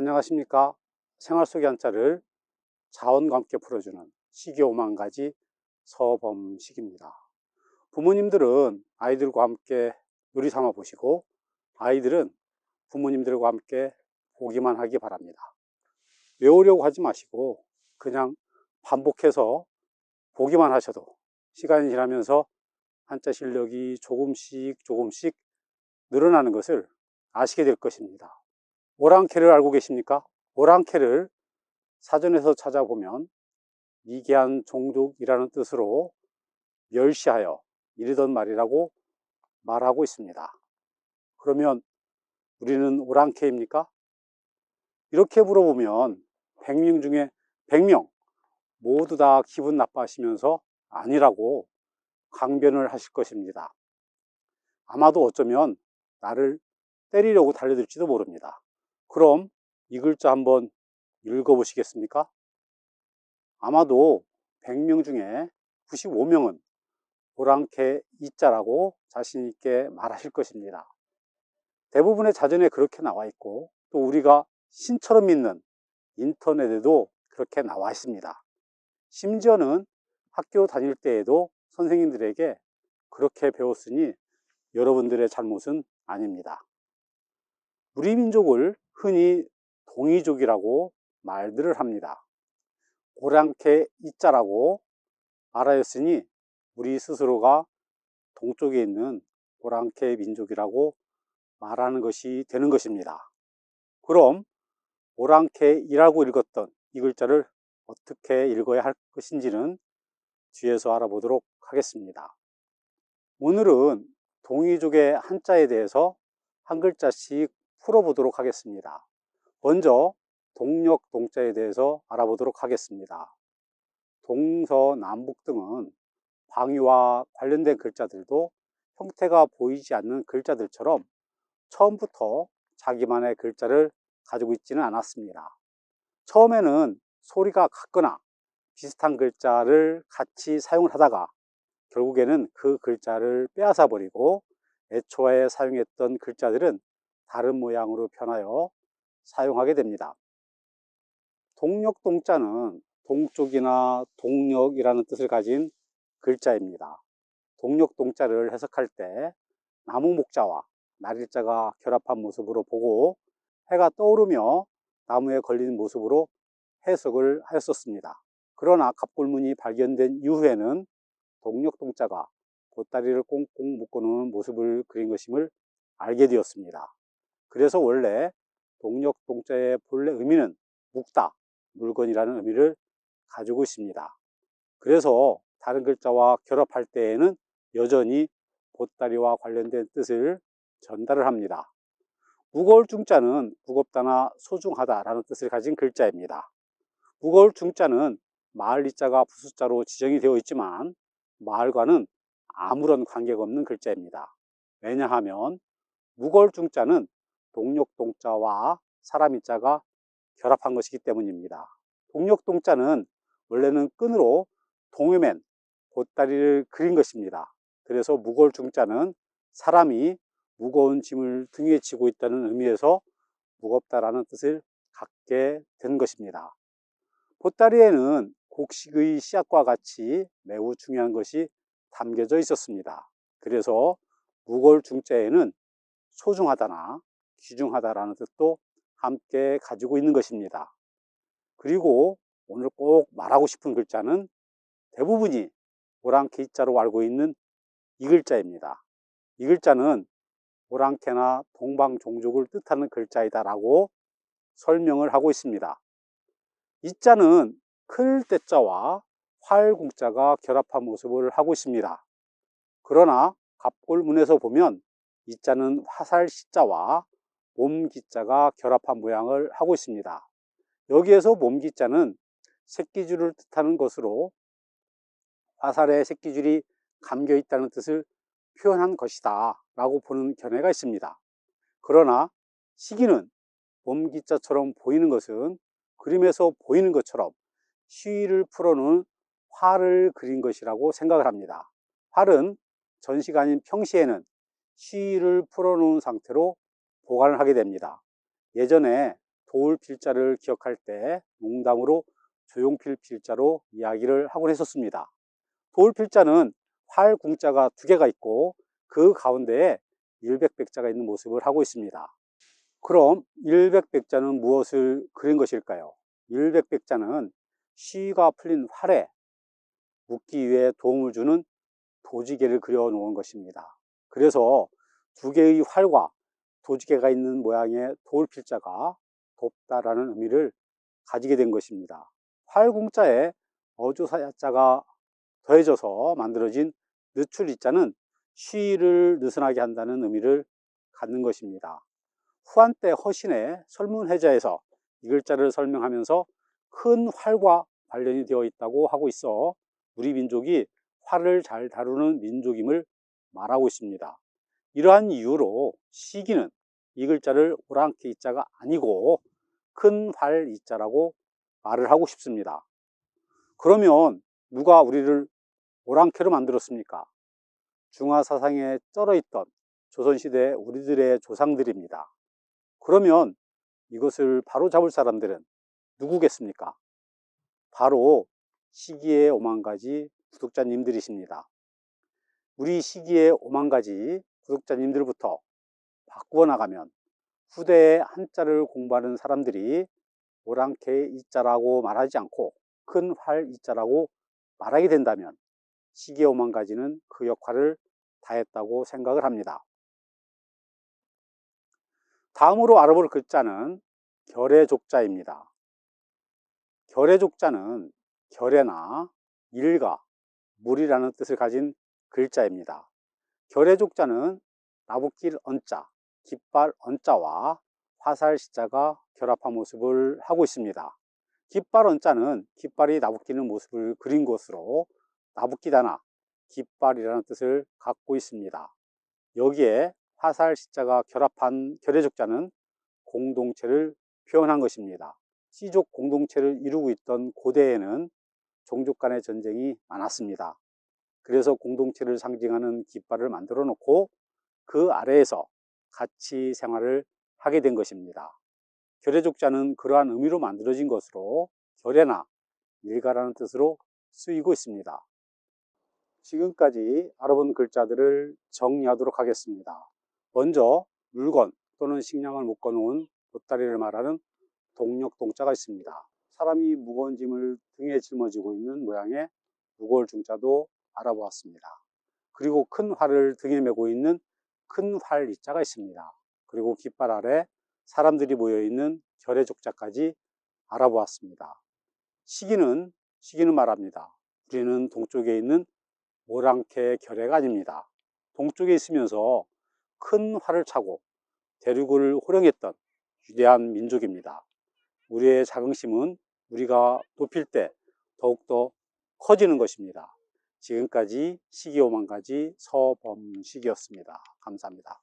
안녕하십니까. 생활 속의 한자를 자원과 함께 풀어주는 식이 5만가지 서범식입니다. 부모님들은 아이들과 함께 놀이 삼아 보시고, 아이들은 부모님들과 함께 보기만 하기 바랍니다. 외우려고 하지 마시고 그냥 반복해서 보기만 하셔도 시간이 지나면서 한자 실력이 조금씩 늘어나는 것을 아시게 될 것입니다. 오랑캐를 알고 계십니까? 오랑캐를 사전에서 찾아보면 미개한 종족이라는 뜻으로 멸시하여 이르던 말이라고 말하고 있습니다. 그러면 우리는 오랑캐입니까? 이렇게 물어보면 100명 중에 100명 모두 다 기분 나빠하시면서 아니라고 강변을 하실 것입니다. 아마도 어쩌면 나를 때리려고 달려들지도 모릅니다. 그럼 이 글자 한번 읽어보시겠습니까? 아마도 100명 중에 95명은 오랑캐 이자라고 자신 있게 말하실 것입니다. 대부분의 자전에 그렇게 나와 있고, 또 우리가 신처럼 믿는 인터넷에도 그렇게 나와 있습니다. 심지어는 학교 다닐 때에도 선생님들에게 그렇게 배웠으니 여러분들의 잘못은 아닙니다. 우리 민족을 흔히 동이족이라고 말들을 합니다. 오랑캐 이자라고 말하였으니 우리 스스로가 동쪽에 있는 오랑캐 민족이라고 말하는 것이 되는 것입니다. 그럼 오랑캐이라고 읽었던 이 글자를 어떻게 읽어야 할 것인지는 뒤에서 알아보도록 하겠습니다. 오늘은 동이족의 한자에 대해서 한 글자씩 풀어보도록 하겠습니다. 먼저 동력 동자에 대해서 알아보도록 하겠습니다. 동서남북 등은 방위와 관련된 글자들도 형태가 보이지 않는 글자들처럼 처음부터 자기만의 글자를 가지고 있지는 않았습니다. 처음에는 소리가 같거나 비슷한 글자를 같이 사용을 하다가 결국에는 그 글자를 빼앗아 버리고 애초에 사용했던 글자들은 다른 모양으로 변하여 사용하게 됩니다. 동력동자는 동쪽이나 동력이라는 뜻을 가진 글자입니다. 동력동자를 해석할 때 나무 목자와 날일자가 결합한 모습으로 보고 해가 떠오르며 나무에 걸리는 모습으로 해석을 하였었습니다. 그러나 갑골문이 발견된 이후에는 동력동자가 보따리를 꽁꽁 묶어놓은 모습을 그린 것임을 알게 되었습니다. 그래서 원래 동력동자의 본래 의미는 묶다, 물건이라는 의미를 가지고 있습니다. 그래서 다른 글자와 결합할 때에는 여전히 보따리와 관련된 뜻을 전달을 합니다. 무거울 중자는 무겁다나 소중하다라는 뜻을 가진 글자입니다. 무거울 중자는 마을 이자가 부숫자로 지정이 되어 있지만 마을과는 아무런 관계가 없는 글자입니다. 왜냐하면 무거울 중자는 동력동자와 사람 이자가 결합한 것이기 때문입니다. 동력동자는 원래는 끈으로 동여맨 보따리를 그린 것입니다. 그래서 무거울 중자는 사람이 무거운 짐을 등에 지고 있다는 의미에서 무겁다라는 뜻을 갖게 된 것입니다. 보따리에는 곡식의 씨앗과 같이 매우 중요한 것이 담겨져 있었습니다. 그래서 무거울 중자에는 소중하다나 귀중하다라는 뜻도 함께 가지고 있는 것입니다. 그리고 오늘 꼭 말하고 싶은 글자는 대부분이 오랑캐 이자로 알고 있는 이 글자입니다. 이 글자는 오랑캐나 동방종족을 뜻하는 글자이다 라고 설명을 하고 있습니다. 이자는 클 때자와 활궁자가 결합한 모습을 하고 있습니다. 그러나 갑골문에서 보면 이자는 화살시자와 몸기자가 결합한 모양을 하고 있습니다. 여기에서 몸기자는 새끼줄을 뜻하는 것으로 화살에 새끼줄이 감겨 있다는 뜻을 표현한 것이다 라고 보는 견해가 있습니다. 그러나 시기는 몸기자처럼 보이는 것은 그림에서 보이는 것처럼 시위를 풀어놓은 활을 그린 것이라고 생각을 합니다. 활은 전시가 아닌 평시에는 시위를 풀어놓은 상태로 보관을 하게 됩니다. 예전에 도울필자를 기억할 때 농담으로 조용필 필자로 이야기를 하곤 했었습니다. 도울필자는 활궁자가 두 개가 있고 그 가운데에 일백백자가 있는 모습을 하고 있습니다. 그럼 일백백자는 무엇을 그린 것일까요? 일백백자는 쉬가 풀린 활에 묶기 위해 도움을 주는 도지개를 그려 놓은 것입니다. 그래서 두 개의 활과 도지개가 있는 모양의 도울필자가 돕다라는 의미를 가지게 된 것입니다. 활궁자에 어조사자가 더해져서 만들어진 느출이자는 쉬를 느슨하게 한다는 의미를 갖는 것입니다. 후한 때 허신의 설문회자에서 이 글자를 설명하면서 큰 활과 관련이 되어 있다고 하고 있어 우리 민족이 활을 잘 다루는 민족임을 말하고 있습니다. 이러한 이유로 시기는 이 글자를 오랑캐 이자가 아니고 큰 활 이자라고 말을 하고 싶습니다. 그러면 누가 우리를 오랑캐로 만들었습니까? 중화사상에 쩔어있던 조선시대 우리들의 조상들입니다. 그러면 이것을 바로잡을 사람들은 누구겠습니까? 바로 시기의 오만가지 구독자님들이십니다. 우리 시기의 오만가지 구독자님들부터 바꾸어 나가면 후대에 한자를 공부하는 사람들이 오랑캐 이자라고 말하지 않고 큰 활 이자라고 말하게 된다면 시기의 오만가지는 그 역할을 다했다고 생각을 합니다. 다음으로 알아볼 글자는 결의족자입니다. 결의족자는 결의나 일가, 물이라는 뜻을 가진 글자입니다. 결의족자는 나붓길 언자, 깃발 언자와 화살 시자가 결합한 모습을 하고 있습니다. 깃발 언자는 깃발이 나붓기는 모습을 그린 것으로 나붓기다나 깃발이라는 뜻을 갖고 있습니다. 여기에 화살 시자가 결합한 결의족자는 공동체를 표현한 것입니다. 씨족 공동체를 이루고 있던 고대에는 종족 간의 전쟁이 많았습니다. 그래서 공동체를 상징하는 깃발을 만들어 놓고 그 아래에서 같이 생활을 하게 된 것입니다. 결의족자는 그러한 의미로 만들어진 것으로 결의나 일가라는 뜻으로 쓰이고 있습니다. 지금까지 알아본 글자들을 정리하도록 하겠습니다. 먼저 물건 또는 식량을 묶어 놓은 보따리를 말하는 동력동자가 있습니다. 사람이 무거운 짐을 등에 짊어지고 있는 모양의 무거울 중자도 알아보았습니다. 그리고 큰 활을 등에 메고 있는 큰 활 이자가 있습니다. 그리고 깃발 아래 사람들이 모여 있는 결의족자까지 알아보았습니다. 시기는 말합니다. 우리는 동쪽에 있는 오랑캐 결의가 아닙니다. 동쪽에 있으면서 큰 활을 차고 대륙을 호령했던 위대한 민족입니다. 우리의 자긍심은 우리가 높일 때 더욱더 커지는 것입니다. 지금까지 시기오만가지 서범식이었습니다. 감사합니다.